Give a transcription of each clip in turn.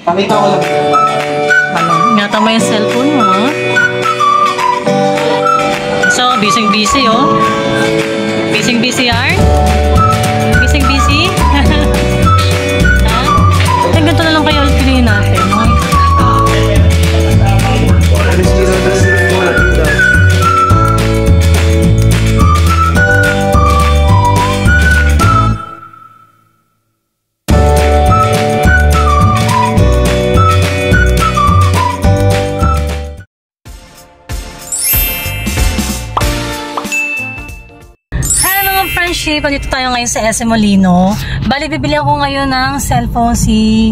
Pakita ko lang. Ano? Ingatan mo yung cellphone mo, ha? So, busy-busy, oh. Busy-busy, Art? Busy-busy? Ha? Eh, ganito na lang kayo ulit piliin natin, no? Dito tayo ngayon sa SM Molino. Bali, bibili ako ngayon ng cellphone si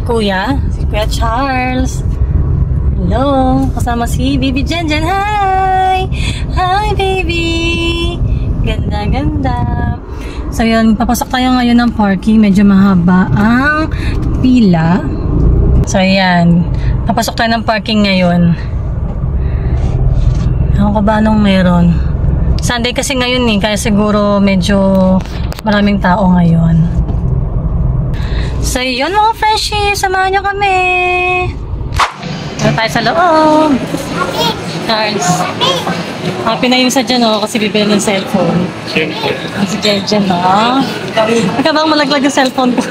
Kuya Charles. Hello! Kasama si Baby Jenjen. Hi! Hi, baby! Ganda, ganda. So yun, papasok tayo ngayon ng parking. Medyo mahaba ang pila. So yan, papasok tayo ng parking ngayon. Ako ka ba anong meron? Sunday kasi ngayon eh, kaya siguro medyo maraming tao ngayon. So yun mga friendship, samahan nyo kami. Ano tayo sa loob? Charles. Happy na yung sa dyan oh, kasi bibili ng cellphone. Siyempre. Si Jenjen oh. Ikaw bang malaglag yung cellphone ko?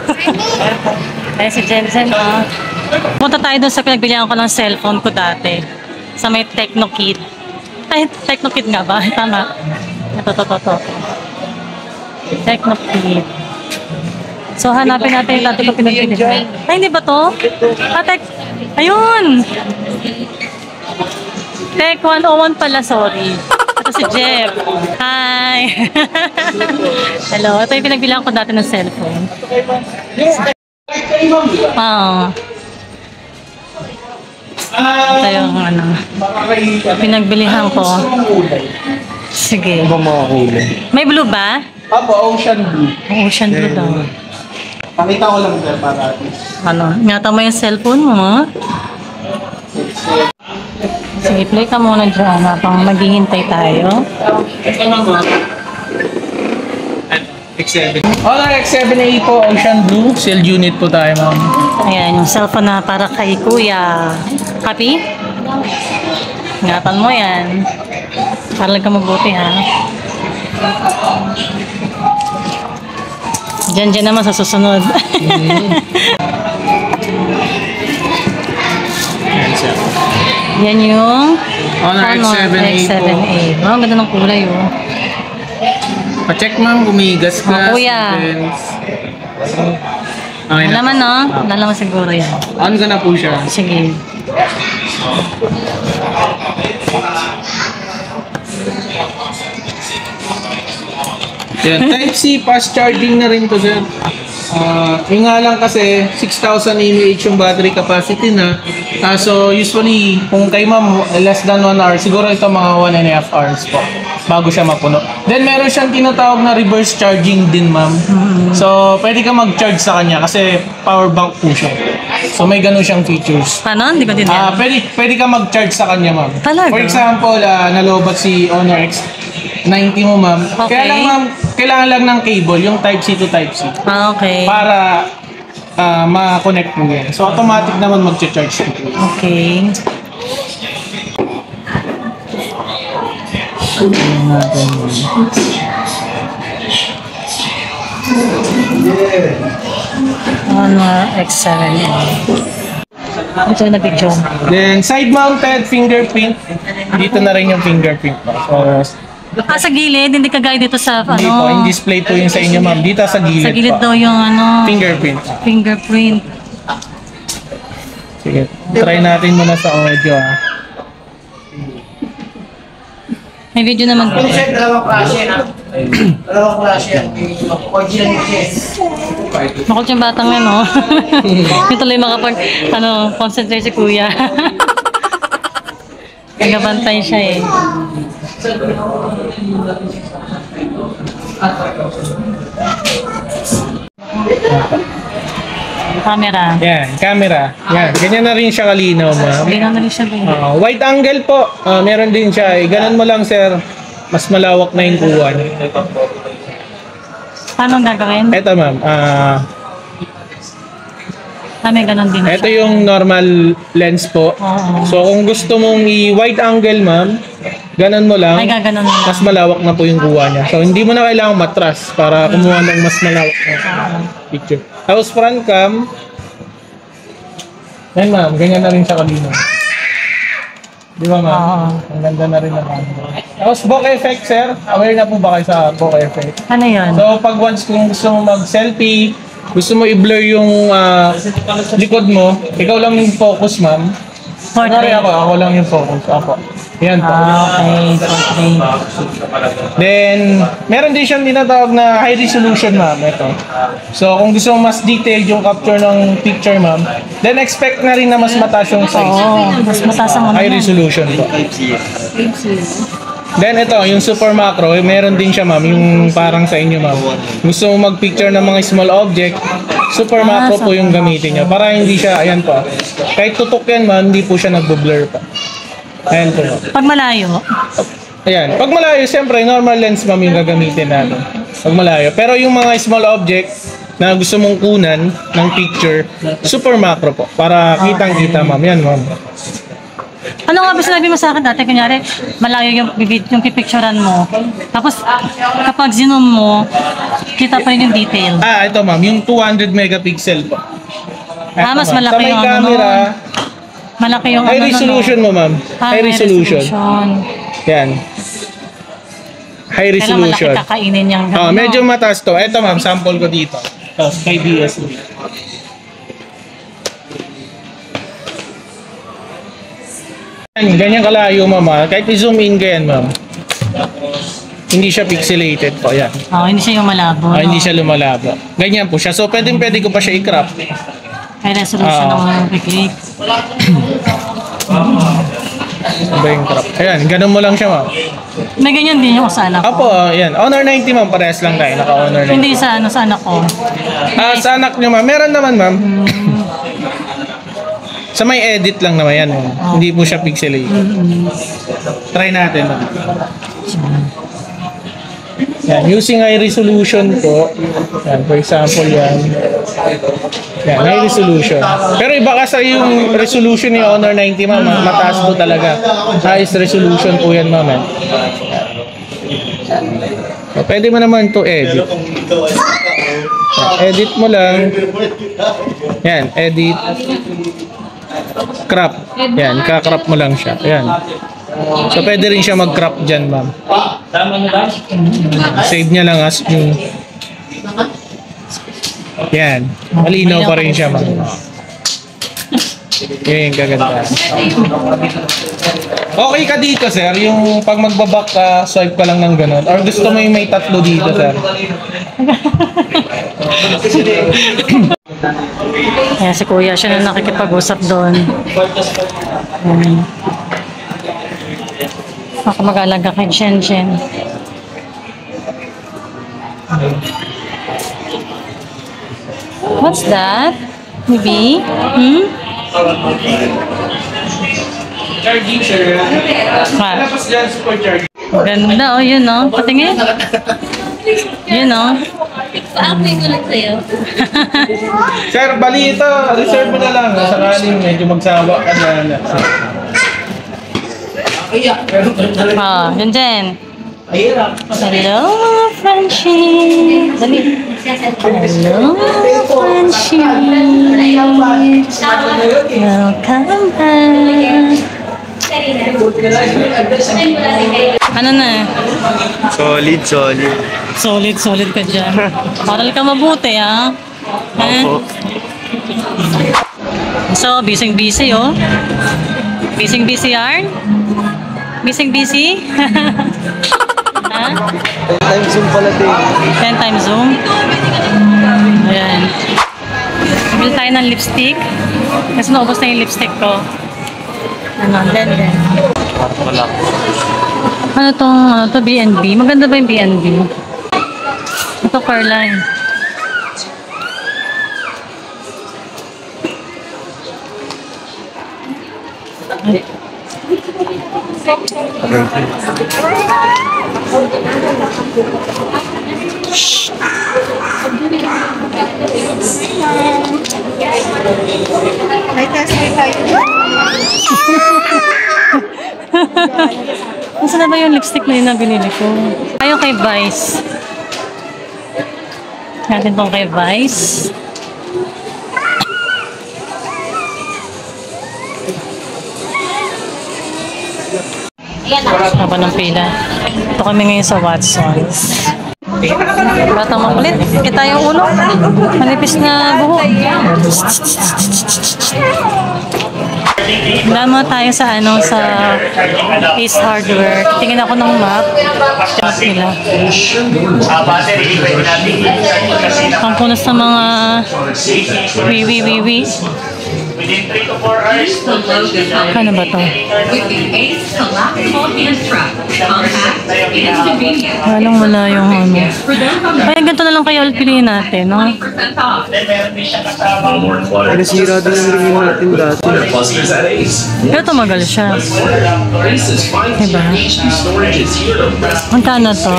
Ay si Jenjen oh. Punta tayo doon sa pinagbilihan ko ng cellphone ko dati. Sa may Technokit. Ay, Technokit nga ba? Tama. Ito. Technokit. So, hanapin natin yung dati ko pinagpili. Ay, hindi ba to? Ayun! Tech 101 pala, sorry. Ito si Jeff. Hi! Hello. Ito yung pinagbilihan ko dati ng cellphone. Ito yung ano, pinagbilihan ko. Sige. Ano ba mga kulay? May blue ba? Apo, ocean blue. Ocean blue daw. Pakita ko lang sir para at least. Ano? Ingatan mo yung cellphone mo, ha? Sige, play ka muna dyan habang maghihintay tayo. Ito lang ba? X7. Honor X7A po, ocean blue. Cell unit po tayo, ma'am. Ayan, yung cellphone na para kay Kuya. Happy? Ingatan mo yan. Para lang ka mabuti, ha? Diyan naman sa susunod. Yan yung Honor X7A po. Oh, ganda ng kulay, oh. Pa-check ma'am, gumigas ka. Kuya. Okay na. Alaman, no? Alaman siguro yan. On ka na po siya. Sige. Yan. Type-C, fast charging na rin to, sir. Yung nga lang kasi 6,000 mAh yung battery capacity na. So usually kung kay ma'am less than 1 hour, siguro ito mga 1.5 hours po bago siya mapuno. Then meron siyang tinatawag na reverse charging din, ma'am. So pwede ka mag-charge sa kanya kasi power bank po siya. So may ganun siyang features. Paano? Hindi ko din yan. Pwede ka mag-charge sa kanya, ma'am. Talaga? For example, nalobat si Honor X90 mo, ma'am. Okay. Kaya lang, ma'am, kailangan lang ng cable, yung Type-C to Type-C. Okay. Para ma-connect mo yan. So, automatic naman mag-charge ito. Okay. Honor X7A. Ito yung na-video. Then, side-mounted fingerprint. Dito na rin yung fingerprint. So, sa gilid, hindi kagaya dito sa hindi po, in display po yung sa inyo, ma'am. Dito sa gilid. Sa gilid po. daw yung ano, Fingerprint. fingerprint. Sige, try natin muna sa audio, ha. May video naman po. Dalawang klase na. Dalawang klase yan. Original yes. Makot yung batang yan, no? Yung tuloy makapag, concentrate si Kuya. Nagabantay siya eh. Camera. Yan, camera. Yan, ganyan na rin siya kalinaw, ma'am. Hindi na rin siya ba? Wide angle po. Meron din siya. Ganun mo lang, sir. Mas malawak na yung kuwan. Paano ang gagawin? Eto, ma'am. May ganun din Ito siya. yung normal lens po. Oo. So kung gusto mong i-wide angle ma'am, ganun mo lang. Ay, gaganon mo lang. Mas malawak na po yung kuha niya. So hindi mo na kailangang matras para kumuha ng mas malawak na picture. Tapos front cam. Yan ma'am, ganyan na rin siya kanina. Di ba ma'am? Oo. Ang ganda na rin naman. Tapos bokeh effect sir. Aware na po ba kayo sa bokeh effect? Ano yun? So pag once kung gusto mo mag-selfie, gusto mo i-blur yung likod mo, ikaw lang yung focus ma'am. Sorry Portrait. ako lang yung focus. Ako. Yan po. Okay, portrait. Then, meron din siyang tinatawag na high resolution ma'am. Ito. So kung gusto mo mas detailed yung capture ng picture ma'am, then expect na rin na mas mataas yung size. Oo, mas mataas ang ano High yan. resolution po. Then ito, yung super macro, meron din siya ma'am, yung parang sa inyo ma'am. Gusto mo mag-picture ng mga small object, super macro po yung gamitin niya. Para hindi siya, ayan po. Kahit tutok yan ma'am, hindi po siya nag-blur pa. Ayan po. Pag malayo, Ayan. Pag malayo, siyempre, normal lens ma'am yung gagamitin natin. Pag malayo. Pero yung mga small object na gusto mong kunan ng picture, super macro po. Para kitang-kita ma'am. Yan ma'am. ano nga ba sinabi mo sa akin dati? Kunyari, malayo yung pipicturean mo. Tapos, kapag zoom mo, kita pa rin yung detail. Ito ma'am, yung 200 megapixel po. Eto, Mas ma'am. malaki Sa may yung ano camera, Malaki yung high ano, resolution mo ma'am. High resolution. Yan. High Kailan resolution. malaki kakainin yung Medyo mataas to. Ito ma'am, sample ko dito. Tapos kay DSLR. Ganyan kalayo ma'am. Kahit i-zoom in ka yan ma'am. Hindi siya pixelated po. Yan. hindi siya yung malabo. Hindi siya lumalabo. Ganyan po siya. So pwede ko pa siya i-crop. High resolution ng picture. Ba yung crop? Ayan, ganun mo lang siya ma'am. May ganyan din yung sa anak ko. Apo, ayan. Honor 90 ma'am. Parehas lang tayo. Naka-Honor 90. Hindi sa anak ko. Sa anak niyo ma'am. Meron naman ma'am. Sa may edit lang naman yan. Hindi po siya pixelated. Try natin. Yan, using high resolution po. Yan, for example yan. Yan, high resolution. Pero iba kasi yung resolution ni Honor 90 ma'am. Mataas po talaga. Highest resolution po yan ma'am. Yan. So, pwede mo naman to edit. Yan, edit mo lang. Yan, edit. Crop. Yan, kakrop mo lang siya. Yan. So, pwede rin siya mag-crop dyan, ma'am. Save niya lang as yung... Yan. Malinaw pa rin siya, ma'am. Yan yung kaganda. Okay ka dito, sir? Yung pag magbaback ka, swipe ka lang ng ganun? Or gusto mo yung may tatlo dito, sir? Kaya si kuya, siya na nakikipag-usap doon. Ako mag-alaga kay Shen Shen. What's that? Maybe? Charging, sir. Tapos dyan, super charging. Ganda, yun patingin. Yun Pa-update ko lang sa'yo. Sir, bali ito. Reserve mo na lang. Sakaling medyo magsawa ka na. Yun dyan. Hello, mga friendship. Dali. Hello, mga friendship. Welcome back. Ano na? Solid. Solid ka dyan. Paral ka mabuti, ha? So, busy, oh. Busy, yarn? Busy? Ha? 10 times zoom pala din. 10 times zoom? Ayan. Bili tayo ng lipstick. Kasi naubos na yung lipstick ko. Den. Wala. Ano to B&B? Maganda ba yung B&B? Ito Caroline. May test tayo. Nasaan na ba yung lipstick na yun na binili ko? Ayaw kay Vice. Natin tong kay Vice. Haba ng pila. Ito kami ngayon sa Watsons. Batang makulit. Kita yung ulo. Manipis na buhok. Dama tayo sa sa Ace Hardware. Tingin ako ng map. Map nila. Ang punas ng mga wiwi. Within 3 to 4 hours, the load is Ano ba to? With the Ace collapsible hand strap, compact and convenient. Wala yung For them from Kaya ganito na lang kayo ulit piliin natin, no? 20% off. then meron din siya kasama more clutter. Nasira din yung ring natin dati. Clusters at Ace. Pero tumagal siya. Ace's 5G Diba? HD storage is here to rest. Magkano to?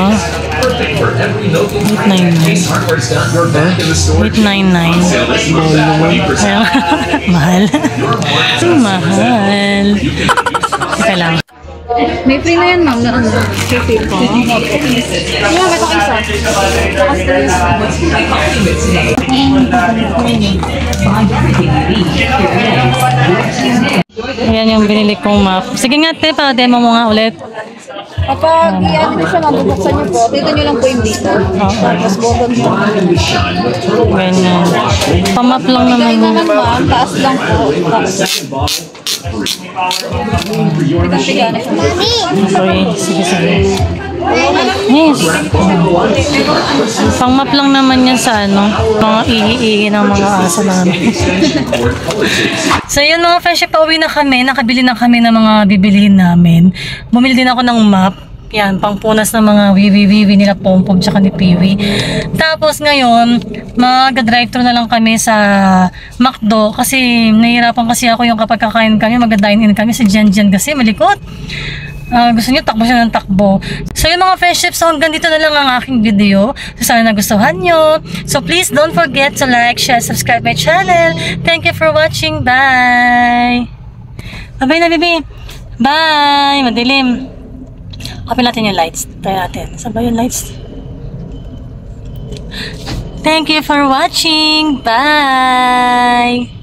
Perfect for every note you need. 899. Ace Hardware's got your back in the storage. 899. Sale this month at 20%. Ayun. Mahal. Mahal. Teka lang. May free na yan, ma'am, na ano? Free po. Yeah, may Ayan yung binili kong map. Sige nga, te, pa-demo mo nga ulit. Kapag i-ano nyo siya, mabubuksan nyo po, dito nyo lang po yung dito. Tapos bubog nyo. Ganyan. Pamap lang naman Kaya mo. naman ma'am, taas lang po. Tiga na siya. Okay, sige. Yes. Pang-map lang naman yan sa mga ihi-ihi ng mga aso namin. So yun mga friendship, pauwi na kami. Nakabili na kami ng mga bibilihin namin. Bumili din ako ng map. Yan, pangpunas ng mga wiwi nila Pompom tsaka ni Piwi. Tapos ngayon, mag-drive-thru na lang kami sa McDo kasi nahihirapan kasi ako yung kapag kakain kami, mag-dine-in kami si Jen kasi malikot. Gusto niyo takbo siya ng takbo. So yung mga friendships, so hanggang dito na lang ang aking video. So sana nagustuhan nyo. So please don't forget to like, share, subscribe my channel. Thank you for watching. Bye! Bye na, baby! Bye! Madilim! Open natin yung lights. Try natin. Saan ba yung lights? Thank you for watching. Bye!